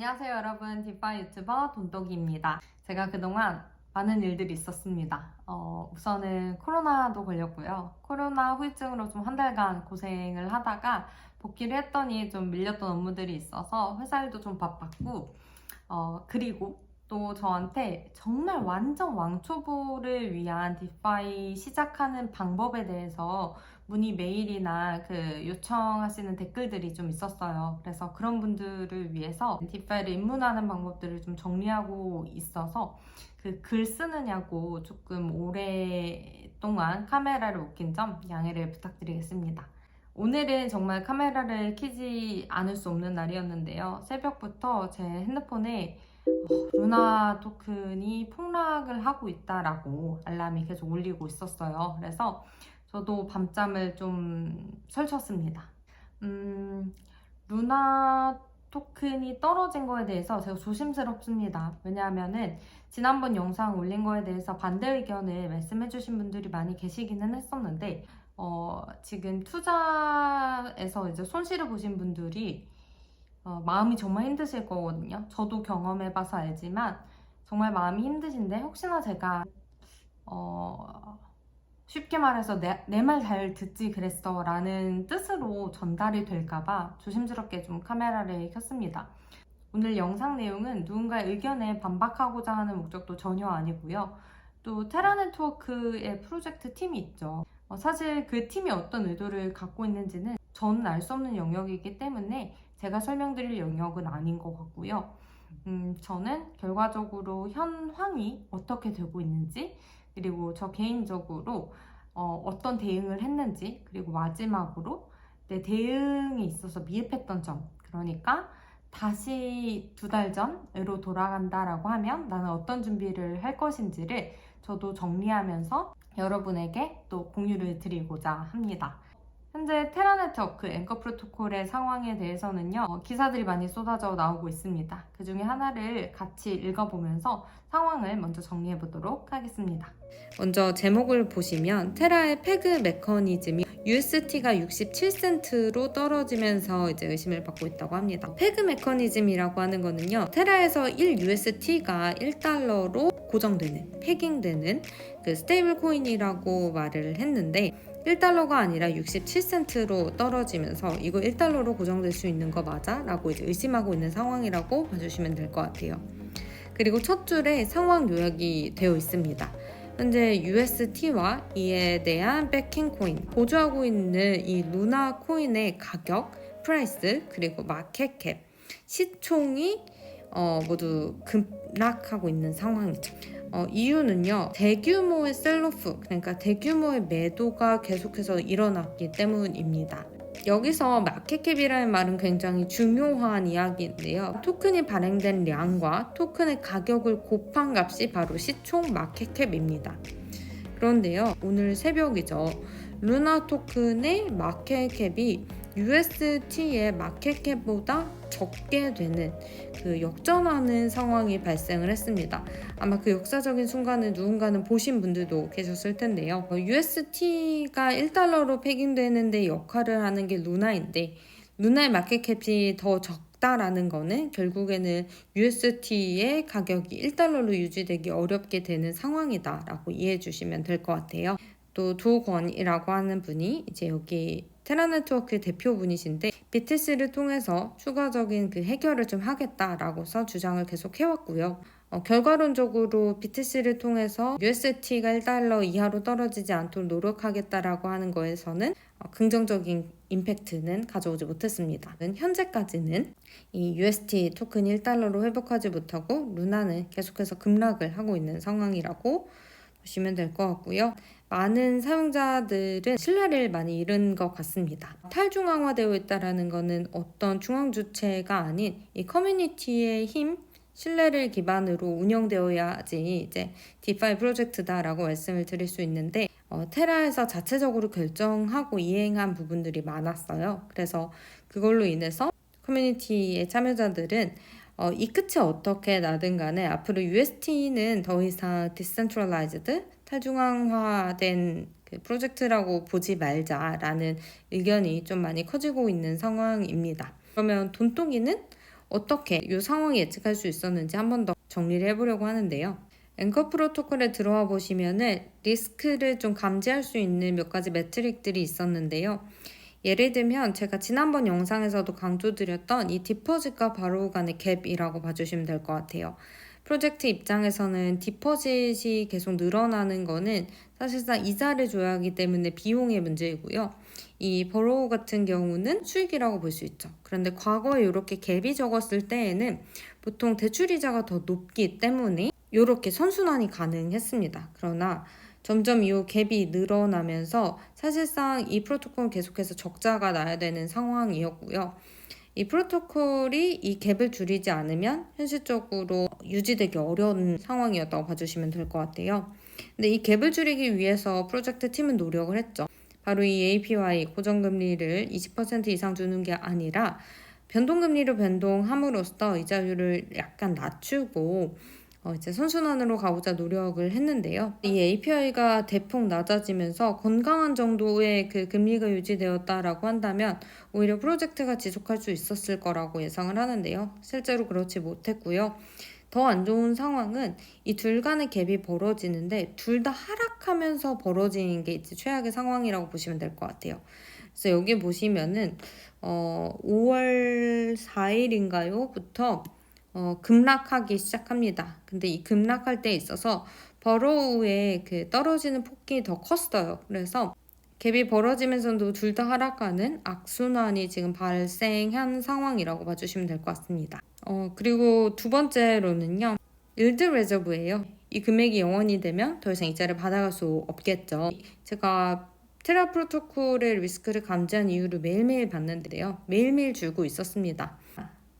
안녕하세요 여러분, 디파이 유튜버 돈독이입니다. 제가 그동안 많은 일들이 있었습니다. 우선은 코로나도 걸렸고요. 코로나 후유증으로 좀 한 달간 고생을 하다가 복귀를 했더니 좀 밀렸던 업무들이 있어서 회사 일도 좀 바빴고, 그리고 또 저한테 정말 완전 왕초보를 위한 디파이 시작하는 방법에 대해서 문의 메일이나 그 요청하시는 댓글들이 좀 있었어요. 그래서 그런 분들을 위해서 디파이를 입문하는 방법들을 좀 정리하고 있어서 그 글 쓰느냐고 조금 오랫동안 카메라를 못 킨 점 양해를 부탁드리겠습니다. 오늘은 정말 카메라를 켜지 않을 수 없는 날이었는데요. 새벽부터 제 핸드폰에 루나 토큰이 폭락을 하고 있다라고 알람이 계속 울리고 있었어요. 그래서 저도 밤잠을 좀 설쳤습니다. 루나 토큰이 떨어진 거에 대해서 제가 조심스럽습니다. 왜냐하면은 지난번 영상 올린 거에 대해서 반대 의견을 말씀해주신 분들이 많이 계시기는 했었는데, 지금 투자에서 이제 손실을 보신 분들이 마음이 정말 힘드실 거거든요. 저도 경험해봐서 알지만 정말 마음이 힘드신데, 혹시나 제가 쉽게 말해서 내 말 잘 듣지 그랬어 라는 뜻으로 전달이 될까봐 조심스럽게 좀 카메라를 켰습니다. 오늘 영상 내용은 누군가의 의견에 반박하고자 하는 목적도 전혀 아니고요. 또 테라 네트워크의 프로젝트 팀이 있죠. 사실 그 팀이 어떤 의도를 갖고 있는지는 저는 알 수 없는 영역이기 때문에 제가 설명드릴 영역은 아닌 것 같고요. 저는 결과적으로 현황이 어떻게 되고 있는지, 그리고 저 개인적으로 어떤 대응을 했는지, 그리고 마지막으로 내 대응에 있어서 미흡했던 점, 그러니까 다시 2달 전으로 돌아간다라고 하면 나는 어떤 준비를 할 것인지를 저도 정리하면서 여러분에게 또 공유를 드리고자 합니다. 현재 테라 네트워크 앵커 프로토콜의 상황에 대해서는요, 기사들이 많이 쏟아져 나오고 있습니다. 그 중에 하나를 같이 읽어보면서 상황을 먼저 정리해 보도록 하겠습니다. 먼저 제목을 보시면 테라의 패그 메커니즘이 UST가 67센트로 떨어지면서 이제 의심을 받고 있다고 합니다. 패그 메커니즘이라고 하는 거는요, 테라에서 1UST가 1달러로 고정되는, 패깅되는 그 스테이블 코인이라고 말을 했는데, 1달러가 아니라 67센트로 떨어지면서 이거 1달러로 고정될 수 있는 거 맞아? 라고 이제 의심하고 있는 상황이라고 봐주시면 될 것 같아요. 그리고 첫 줄에 상황 요약이 되어 있습니다. 현재 UST와 이에 대한 백킹 코인, 보조하고 있는 이 루나 코인의 가격, 프라이스, 그리고 마켓 캡, 시총이 모두 급락하고 있는 상황이죠. 이유는요, 대규모의 셀로프, 그러니까 대규모의 매도가 계속해서 일어났기 때문입니다. 여기서 마켓캡이라는 말은 굉장히 중요한 이야기인데요. 토큰이 발행된 량과 토큰의 가격을 곱한 값이 바로 시총 마켓캡입니다. 그런데요, 오늘 새벽이죠. 루나 토큰의 마켓캡이 UST의 마켓캡보다 적게 되는 그 역전하는 상황이 발생을 했습니다. 아마 그 역사적인 순간을 누군가는 보신 분들도 계셨을 텐데요. UST가 1달러로 패깅되는데 역할을 하는 게 루나인데, 루나의 마켓캡이 더 적다라는 거는 결국에는 UST의 가격이 1달러로 유지되기 어렵게 되는 상황이다라고 이해해 주시면 될 것 같아요. 또 도권이라고 하는 분이 이제 여기 테라 네트워크의 대표분이신데, BTC를 통해서 추가적인 그 해결을 좀 하겠다라고서 주장을 계속 해왔고요. 결과론적으로 BTC를 통해서 UST가 1달러 이하로 떨어지지 않도록 노력하겠다라고 하는 거에서는 긍정적인 임팩트는 가져오지 못했습니다. 현재까지는 이 UST 토큰이 1달러로 회복하지 못하고 루나는 계속해서 급락을 하고 있는 상황이라고 보시면 될 것 같고요. 많은 사용자들은 신뢰를 많이 잃은 것 같습니다. 탈중앙화되어 있다는 것은 어떤 중앙 주체가 아닌 이 커뮤니티의 힘, 신뢰를 기반으로 운영되어야지 이제 디파이 프로젝트다라고 말씀을 드릴 수 있는데, 테라에서 자체적으로 결정하고 이행한 부분들이 많았어요. 그래서 그걸로 인해서 커뮤니티의 참여자들은 이 끝이 어떻게 나든 간에 앞으로 UST는 더 이상 디센트럴라이즈드, 탈중앙화된 그 프로젝트라고 보지 말자라는 의견이 좀 많이 커지고 있는 상황입니다. 그러면 돈독이는 어떻게 이 상황이 예측할 수 있었는지 한 번 더 정리를 해보려고 하는데요. 앵커 프로토콜에 들어와 보시면은 리스크를 좀 감지할 수 있는 몇 가지 매트릭들이 있었는데요. 예를 들면 제가 지난번 영상에서도 강조드렸던 이 디퍼짓과 바로우 간의 갭이라고 봐주시면 될 것 같아요. 프로젝트 입장에서는 디퍼짓이 계속 늘어나는 거는 사실상 이자를 줘야 하기 때문에 비용의 문제이고요. 이 버로우 같은 경우는 수익이라고 볼 수 있죠. 그런데 과거에 이렇게 갭이 적었을 때에는 보통 대출이자가 더 높기 때문에 이렇게 선순환이 가능했습니다. 그러나 점점 이 갭이 늘어나면서 사실상 이 프로토콜은 계속해서 적자가 나야 되는 상황이었고요. 이 프로토콜이 이 갭을 줄이지 않으면 현실적으로 유지되기 어려운 상황이었다고 봐주시면 될 것 같아요. 근데 이 갭을 줄이기 위해서 프로젝트 팀은 노력을 했죠. 바로 이 APY 고정금리를 20% 이상 주는 게 아니라 변동금리로 변동함으로써 이자율을 약간 낮추고 이제 선순환으로 가고자 노력을 했는데요. 이 API가 대폭 낮아지면서 건강한 정도의 그 금리가 유지되었다라고 한다면 오히려 프로젝트가 지속할 수 있었을 거라고 예상을 하는데요. 실제로 그렇지 못했고요. 더 안 좋은 상황은 이 둘 간의 갭이 벌어지는데 둘 다 하락하면서 벌어지는 게 이제 최악의 상황이라고 보시면 될 것 같아요. 그래서 여기 보시면은 5월 4일인가요? 부터 급락하기 시작합니다. 근데 이 급락할 때 있어서 버로우의 그 떨어지는 폭이 더 컸어요. 그래서 갭이 벌어지면서도 둘 다 하락하는 악순환이 지금 발생한 상황이라고 봐주시면 될 것 같습니다. 그리고 두 번째로는요. 일드 레저브예요. 이 금액이 0원이 되면 더 이상 이자를 받아갈 수 없겠죠. 제가 테라 프로토콜의 리스크를 감지한 이유를 매일매일 봤는데요. 매일매일 줄고 있었습니다.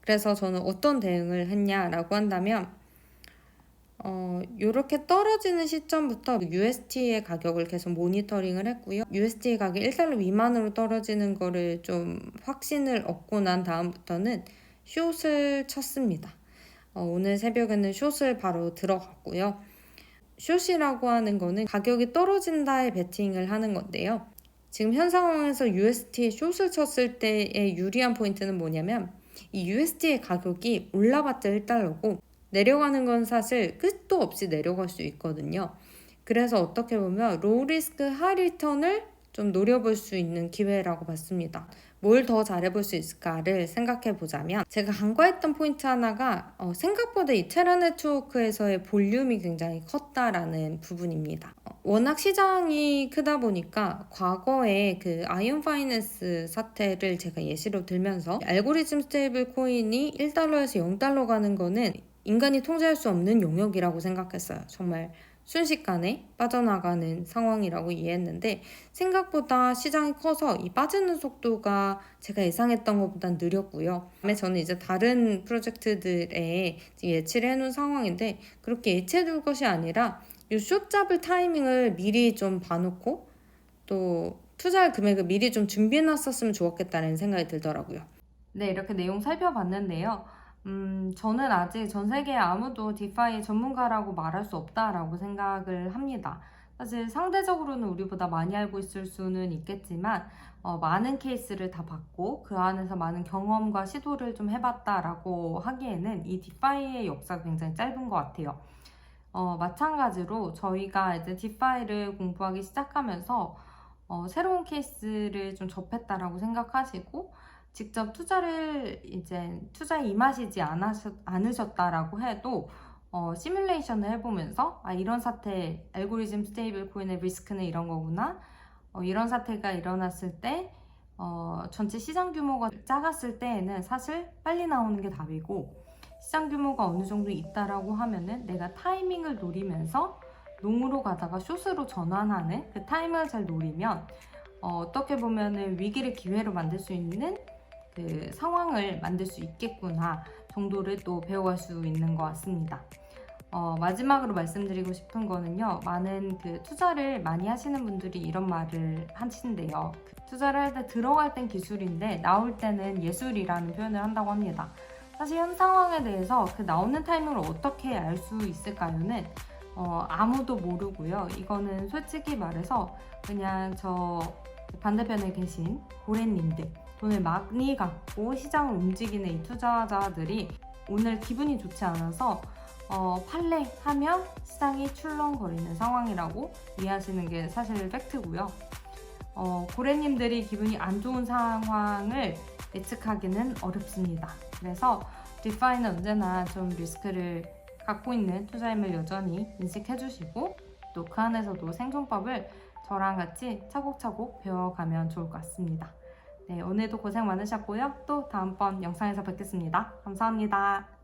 그래서 저는 어떤 대응을 했냐라고 한다면 이렇게 떨어지는 시점부터 USD의 가격을 계속 모니터링을 했고요. USD 가격이 1달러 미만으로 떨어지는 거를 좀 확신을 얻고 난 다음부터는 숏을 쳤습니다. 오늘 새벽에는 숏을 바로 들어갔고요. 숏이라고 하는 거는 가격이 떨어진다에 베팅을 하는 건데요. 지금 현 상황에서 USD에 숏을 쳤을 때의 유리한 포인트는 뭐냐면 이 USD의 가격이 올라봤자 1달러고 내려가는 건 사실 끝도 없이 내려갈 수 있거든요. 그래서 어떻게 보면 로우 리스크 하이 리턴을 좀 노려볼 수 있는 기회라고 봤습니다. 뭘 더 잘해볼 수 있을까를 생각해 보자면 제가 간과했던 포인트 하나가 생각보다 이 테라 네트워크에서의 볼륨이 굉장히 컸다라는 부분입니다. 워낙 시장이 크다 보니까 과거에 그 아이온 파이낸스 사태를 제가 예시로 들면서 알고리즘 스테이블 코인이 1달러에서 0달러 가는 거는 인간이 통제할 수 없는 영역이라고 생각했어요. 정말 순식간에 빠져나가는 상황이라고 이해했는데 생각보다 시장이 커서 이 빠지는 속도가 제가 예상했던 것보다 느렸고요. 다음에 저는 이제 다른 프로젝트들에 예치를 해놓은 상황인데 그렇게 예치해둘 것이 아니라 이 숏 잡을 타이밍을 미리 좀 봐놓고 또 투자할 금액을 미리 좀 준비해놨었으면 좋았겠다는 생각이 들더라고요. 네, 이렇게 내용 살펴봤는데요. 저는 아직 전 세계에 아무도 디파이 전문가라고 말할 수 없다라고 생각을 합니다. 사실 상대적으로는 우리보다 많이 알고 있을 수는 있겠지만 많은 케이스를 다 봤고 그 안에서 많은 경험과 시도를 좀 해봤다라고 하기에는 이 디파이의 역사가 굉장히 짧은 것 같아요. 마찬가지로 저희가 이제 디파이를 공부하기 시작하면서 새로운 케이스를 좀 접했다라고 생각하시고 직접 투자에 임하시지 않으셨다라고 해도 시뮬레이션을 해보면서 이런 사태, 알고리즘 스테이블 코인의 리스크는 이런 거구나. 이런 사태가 일어났을 때 전체 시장 규모가 작았을 때에는 사실 빨리 나오는 게 답이고 시장 규모가 어느 정도 있다라고 하면은 내가 타이밍을 노리면서 롱으로 가다가 숏으로 전환하는 그 타이밍을 잘 노리면 어떻게 보면은 위기를 기회로 만들 수 있는 그 상황을 만들 수 있겠구나 정도를 또 배워갈 수 있는 것 같습니다. 마지막으로 말씀드리고 싶은 거는요. 많은 그 투자를 많이 하시는 분들이 이런 말을 하신대요. 투자를 할 때 들어갈 땐 기술인데 나올 때는 예술이라는 표현을 한다고 합니다. 사실 현 상황에 대해서 그 나오는 타이밍을 어떻게 알 수 있을까요는 아무도 모르고요. 이거는 솔직히 말해서 그냥 저 반대편에 계신 고래님들 돈을 많이 갖고 시장을 움직이는 이 투자자들이 오늘 기분이 좋지 않아서 팔레하면 시장이 출렁거리는 상황이라고 이해하시는 게 사실 팩트고요. 고래님들이 기분이 안 좋은 상황을 예측하기는 어렵습니다. 그래서 디파이는 언제나 좀 리스크를 갖고 있는 투자임을 여전히 인식해 주시고 또 그 안에서도 생존법을 저랑 같이 차곡차곡 배워가면 좋을 것 같습니다. 네, 오늘도 고생 많으셨고요. 또 다음번 영상에서 뵙겠습니다. 감사합니다.